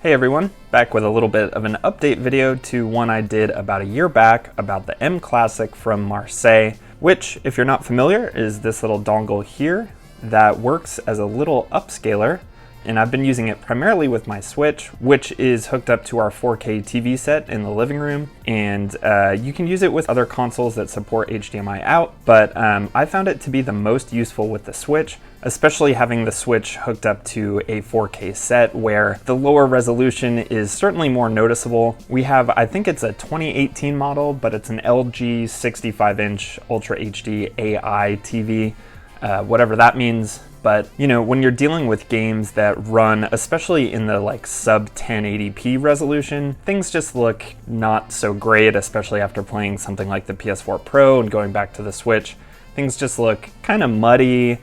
Hey everyone, back with a little bit of an update video to one I did about a year back about the mClassic from Marseille, which, if you're not familiar, is this little dongle here that works as a little upscaler, and I've been using it primarily with my Switch, which is hooked up to our 4K TV set in the living room, and you can use it with other consoles that support HDMI out, but I found it to be the most useful with the Switch, especially having the Switch hooked up to a 4K set where the lower resolution is certainly more noticeable. We have, I think it's a 2018 model, but it's an LG 65-inch Ultra HD AI TV, whatever that means. But, you know, when you're dealing with games that run, especially in the like sub 1080p resolution, things just look not so great, especially after playing something like the PS4 Pro and going back to the Switch. Things just look kind of muddy.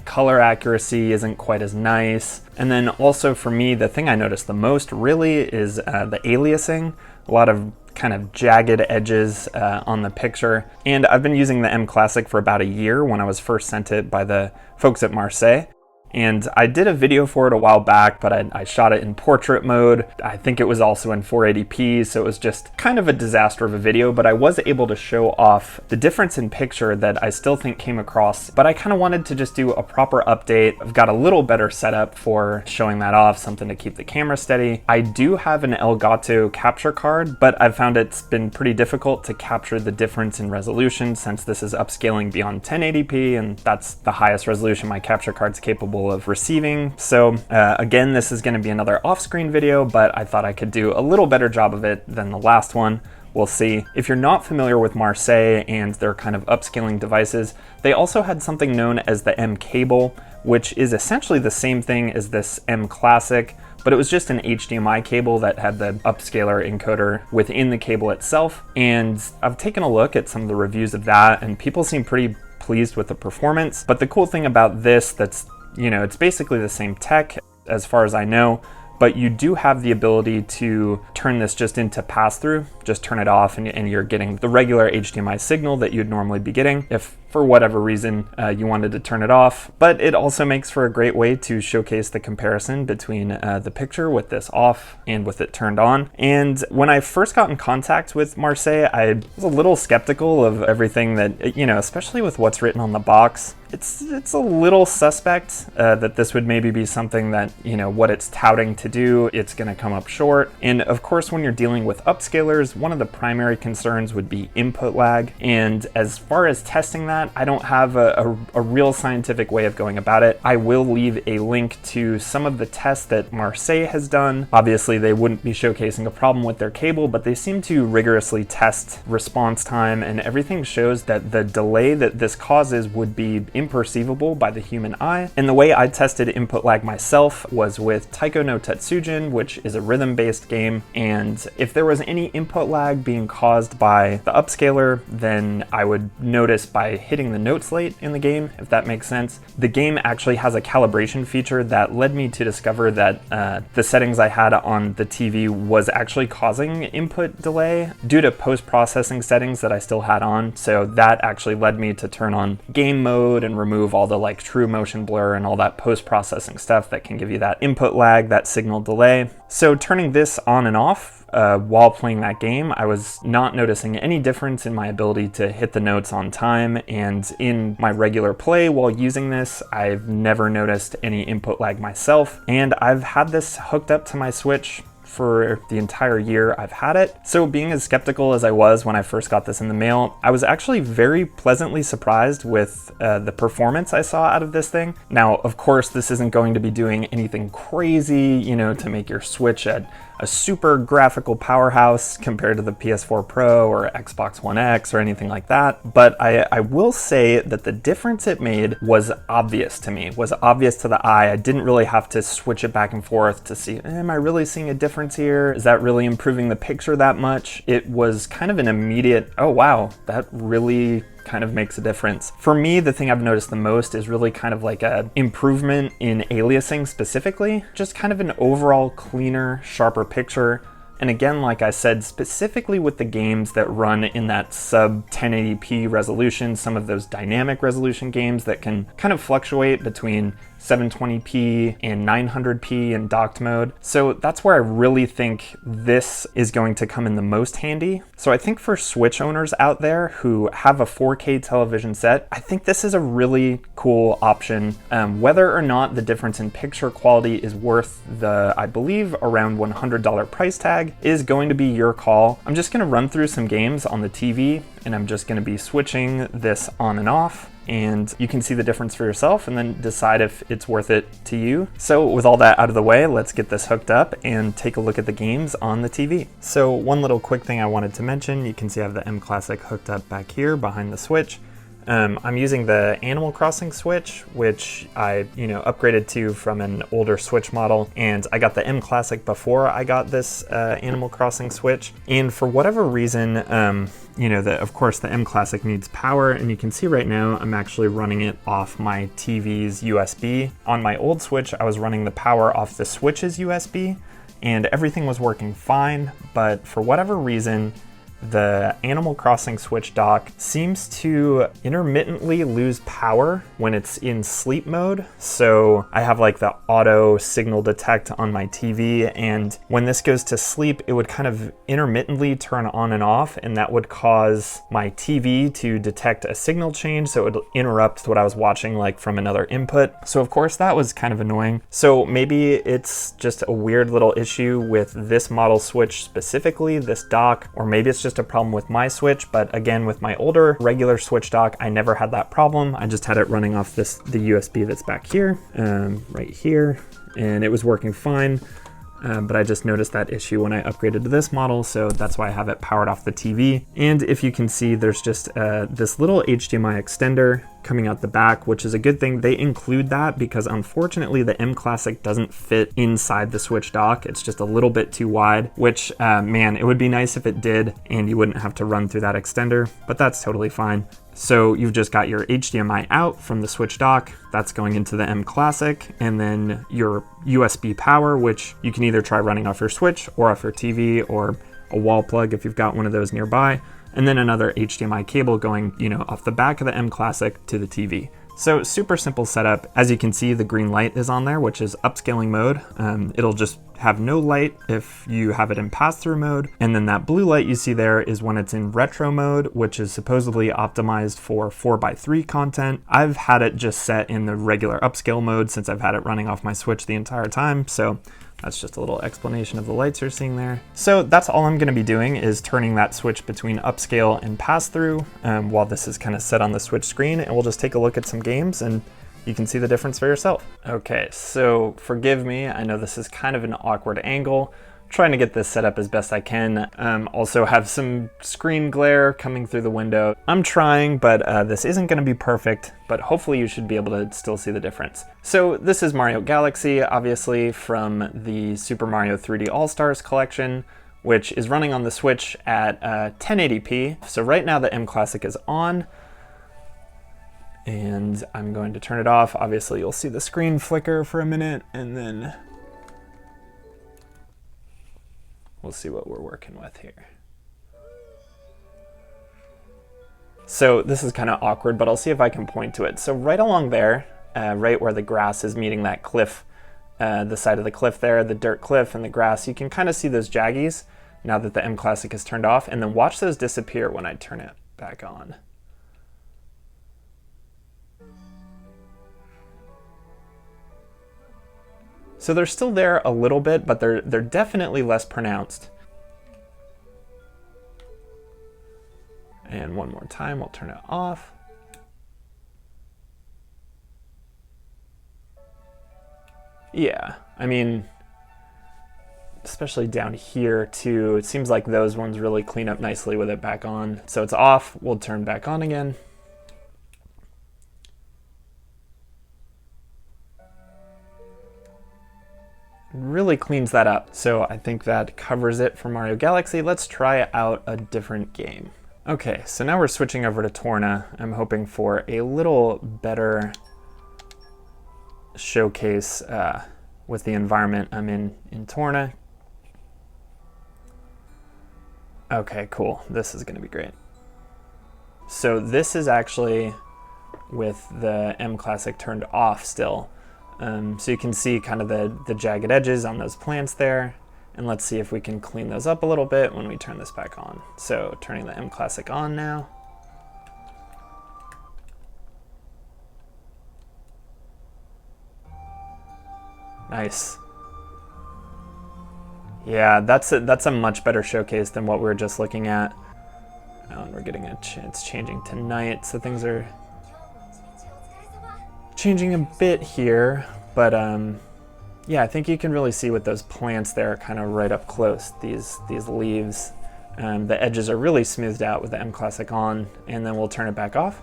Color accuracy isn't quite as nice. And then also for me, the thing I noticed the most really is the aliasing. A lot of kind of jagged edges on the picture. And I've been using the mClassic for about a year when I was first sent it by the folks at Marseille. And I did a video for it a while back, but I shot it in portrait mode. I think it was also in 480p, so it was just kind of a disaster of a video, but I was able to show off the difference in picture that I still think came across, but I kind of wanted to just do a proper update. I've got a little better setup for showing that off, something to keep the camera steady. I do have an Elgato capture card, but I've found it's been pretty difficult to capture the difference in resolution since this is upscaling beyond 1080p, and that's the highest resolution my capture card's capable of receiving. So again, this is going to be another off-screen video, but I thought I could do a little better job of it than the last one. We'll see. If you're not familiar with Marseille and their kind of upscaling devices, they also had something known as the mCable, which is essentially the same thing as this mClassic, but it was just an HDMI cable that had the upscaler encoder within the cable itself. And I've taken a look at some of the reviews of that, and people seem pretty pleased with the performance. But the cool thing about this it's basically the same tech as far as I know, but you do have the ability to turn this just into pass-through, just turn it off and you're getting the regular HDMI signal that you'd normally be getting if for whatever reason you wanted to turn it off. But it also makes for a great way to showcase the comparison between the picture with this off and with it turned on. And when I first got in contact with Marseille, I was a little skeptical of everything that, especially with what's written on the box. It's a little suspect that this would maybe be something that, what it's touting to do, it's going to come up short. And of course, when you're dealing with upscalers, one of the primary concerns would be input lag. And as far as testing that, I don't have a real scientific way of going about it. I will leave a link to some of the tests that Marseille has done. Obviously, they wouldn't be showcasing a problem with their cable, but they seem to rigorously test response time, and everything shows that the delay that this causes would be imperceivable by the human eye. And the way I tested input lag myself was with Taiko no Tetsujin, which is a rhythm-based game, and if there was any input lag being caused by the upscaler, then I would notice by hitting the note slate in the game, if that makes sense. The game actually has a calibration feature that led me to discover that the settings I had on the TV was actually causing input delay due to post-processing settings that I still had on. So that actually led me to turn on game mode and remove all the like true motion blur and all that post-processing stuff that can give you that input lag, that signal delay. So turning this on and off while playing that game, I was not noticing any difference in my ability to hit the notes on time, and in my regular play while using this, I've never noticed any input lag myself, and I've had this hooked up to my Switch for the entire year I've had it. So being as skeptical as I was when I first got this in the mail, I was actually very pleasantly surprised with the performance I saw out of this thing. Now, of course, this isn't going to be doing anything crazy, to make your Switch a super graphical powerhouse compared to the PS4 Pro or Xbox One X or anything like that. But I will say that the difference it made was obvious to me, was obvious to the eye. I didn't really have to switch it back and forth to see, am I really seeing a difference here? Is that really improving the picture that much? It was kind of an immediate, oh wow, that really kind of makes a difference. For me, the thing I've noticed the most is really kind of like a improvement in aliasing specifically, just kind of an overall cleaner, sharper picture. And again, like I said, specifically with the games that run in that sub 1080p resolution, some of those dynamic resolution games that can kind of fluctuate between 720p and 900p in docked mode. So that's where I really think this is going to come in the most handy. So I think for Switch owners out there who have a 4K television set, I think this is a really cool option. Whether or not the difference in picture quality is worth the, I believe, around $100 price tag is going to be your call. I'm just gonna run through some games on the TV, and I'm just gonna be switching this on and off, and you can see the difference for yourself and then decide if it's worth it to you. So with all that out of the way, let's get this hooked up and take a look at the games on the TV. So one little quick thing I wanted to mention, you can see I have the mClassic hooked up back here behind the Switch. I'm using the Animal Crossing Switch, which I, upgraded to from an older Switch model, and I got the mClassic before I got this Animal Crossing Switch. And for whatever reason, of course the mClassic needs power, and you can see right now I'm actually running it off my TV's USB. On my old Switch, I was running the power off the Switch's USB, and everything was working fine, but for whatever reason, the Animal Crossing Switch dock seems to intermittently lose power when it's in sleep mode. So I have like the auto signal detect on my TV, and when this goes to sleep, it would kind of intermittently turn on and off, and that would cause my TV to detect a signal change, so it would interrupt what I was watching like from another input. So of course that was kind of annoying. So maybe it's just a weird little issue with this model Switch specifically, this dock, or maybe it's just a problem with my Switch, but again, with my older regular Switch dock, I never had that problem. I just had it running off the USB that's back here, right here, and it was working fine. But I just noticed that issue when I upgraded to this model, so that's why I have it powered off the TV. And if you can see, there's just this little HDMI extender coming out the back, which is a good thing. They include that because unfortunately the mClassic doesn't fit inside the Switch dock. It's just a little bit too wide, which man, it would be nice if it did and you wouldn't have to run through that extender, but that's totally fine. So you've just got your HDMI out from the Switch dock, that's going into the mClassic, and then your USB power, which you can either try running off your Switch or off your TV or a wall plug if you've got one of those nearby, and then another HDMI cable going, off the back of the mClassic to the TV. So super simple setup. As you can see, the green light is on there, which is upscaling mode. It'll just have no light if you have it in pass-through mode. And then that blue light you see there is when it's in retro mode, which is supposedly optimized for 4:3 content. I've had it just set in the regular upscale mode since I've had it running off my Switch the entire time. So that's just a little explanation of the lights you're seeing there. So that's all I'm gonna be doing is turning that switch between upscale and pass-through while this is kind of set on the Switch screen, and we'll just take a look at some games and you can see the difference for yourself. Okay, so forgive me, I know this is kind of an awkward angle. Trying to get this set up as best I can. Also have some screen glare coming through the window. I'm trying, but this isn't gonna be perfect, but hopefully you should be able to still see the difference. So this is Mario Galaxy, obviously from the Super Mario 3D All-Stars collection, which is running on the Switch at 1080p. So right now the mClassic is on, and I'm going to turn it off. Obviously you'll see the screen flicker for a minute, and then we'll see what we're working with here. So this is kind of awkward, but I'll see if I can point to it. So right along there, right where the grass is meeting that cliff, the side of the cliff there, the dirt cliff and the grass, you can kind of see those jaggies now that the mClassic is turned off, and then watch those disappear when I turn it back on. So they're still there a little bit, but they're definitely less pronounced. And one more time, we'll turn it off. Yeah, I mean, especially down here too, it seems like those ones really clean up nicely with it back on. So it's off, we'll turn back on again. Really cleans that up. So I think that covers it for Mario Galaxy. Let's try out a different game. Okay, so now we're switching over to Torna. I'm hoping for a little better showcase with the environment I'm in Torna. Okay, cool. This is gonna be great. So this is actually with the mClassic turned off still. So you can see kind of the jagged edges on those plants there. And let's see if we can clean those up a little bit when we turn this back on. So turning the mClassic on now. Nice. Yeah, that's a much better showcase than what we were just looking at. And we're getting it's changing to night, so things are changing a bit here, but yeah, I think you can really see with those plants there kind of right up close, these leaves. The edges are really smoothed out with the mClassic on, and then we'll turn it back off.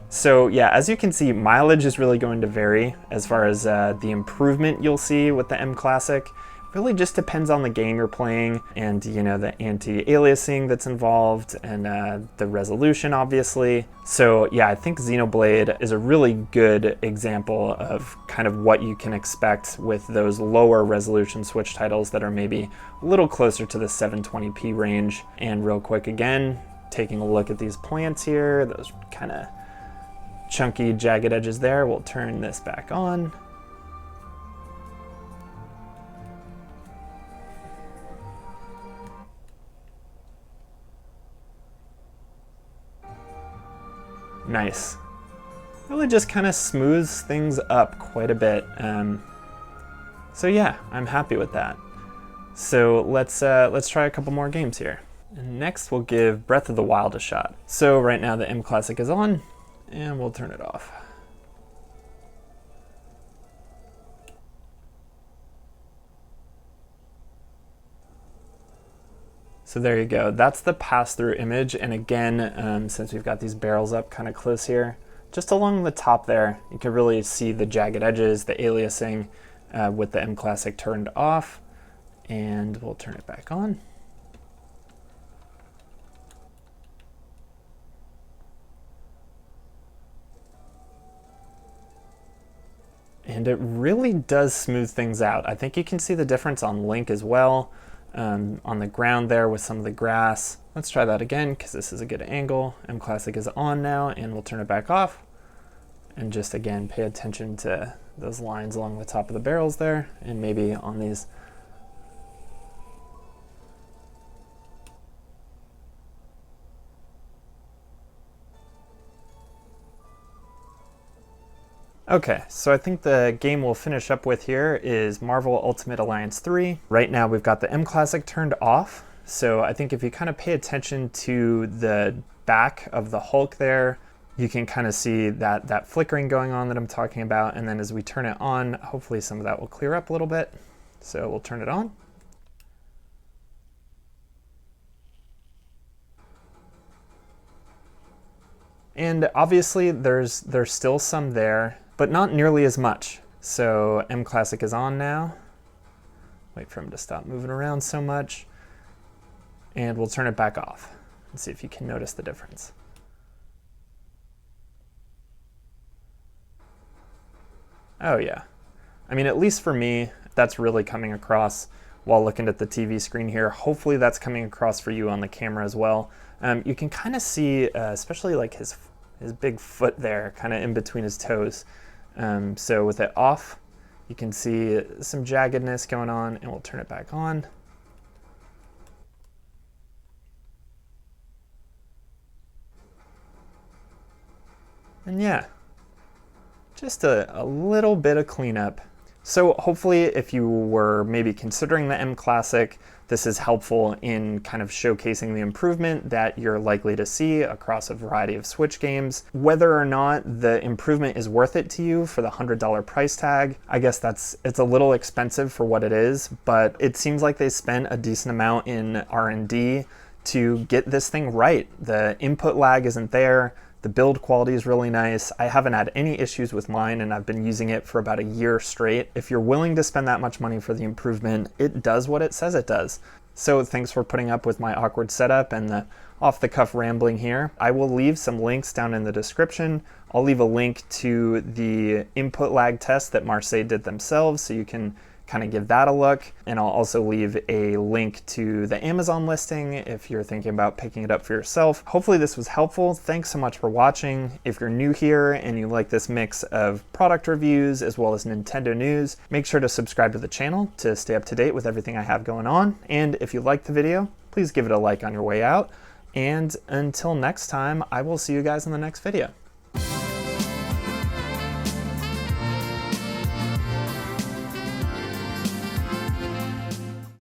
So yeah, as you can see, mileage is really going to vary as far as the improvement you'll see with the mClassic. Really just depends on the game you're playing and, you know, the anti-aliasing that's involved and the resolution, obviously. So yeah, I think Xenoblade is a really good example of kind of what you can expect with those lower resolution Switch titles that are maybe a little closer to the 720p range. And real quick again, taking a look at these plants here, those kind of chunky jagged edges there, we'll turn this back on. Nice. Really just kind of smooths things up quite a bit. So yeah, I'm happy with that. So let's try a couple more games here. And next we'll give Breath of the Wild a shot. So right now the mClassic is on, and we'll turn it off. So there you go, that's the pass-through image. And again, since we've got these barrels up kind of close here, just along the top there, you can really see the jagged edges, the aliasing with the mClassic turned off. And we'll turn it back on. And it really does smooth things out. I think you can see the difference on Link as well. On the ground there with some of the grass. Let's try that again because this is a good angle. mClassic is on now, and we'll turn it back off. And just again, pay attention to those lines along the top of the barrels there, and maybe on these. Okay, so I think the game we'll finish up with here is Marvel Ultimate Alliance 3. Right now we've got the mClassic turned off, so I think if you kind of pay attention to the back of the Hulk there, you can kind of see that flickering going on that I'm talking about, and then as we turn it on, hopefully some of that will clear up a little bit. So we'll turn it on. And obviously there's still some there, but not nearly as much. So mClassic is on now. Wait for him to stop moving around so much. And we'll turn it back off and see if you can notice the difference. Oh yeah. I mean, at least for me, that's really coming across while looking at the TV screen here. Hopefully that's coming across for you on the camera as well. You can kind of see, especially like his big foot there, kind of in between his toes. So with it off, you can see some jaggedness going on, and we'll turn it back on. And yeah, just a little bit of cleanup. So hopefully if you were maybe considering the mClassic, this is helpful in kind of showcasing the improvement that you're likely to see across a variety of Switch games. Whether or not the improvement is worth it to you for the $100 price tag, I guess it's a little expensive for what it is, but it seems like they spent a decent amount in R&D to get this thing right. The input lag isn't there. The build quality is really nice. I haven't had any issues with mine, and I've been using it for about a year straight. If you're willing to spend that much money for the improvement, it does what it says it does. So thanks for putting up with my awkward setup and the off-the-cuff rambling here. I will leave some links down in the description. I'll leave a link to the input lag test that Marseille did themselves, so you can kind of give that a look. And I'll also leave a link to the Amazon listing if you're thinking about picking it up for yourself. Hopefully this was helpful. Thanks so much for watching. If you're new here and you like this mix of product reviews as well as Nintendo news, make sure to subscribe to the channel to stay up to date with everything I have going on. And if you liked the video, please give it a like on your way out. And until next time, I will see you guys in the next video.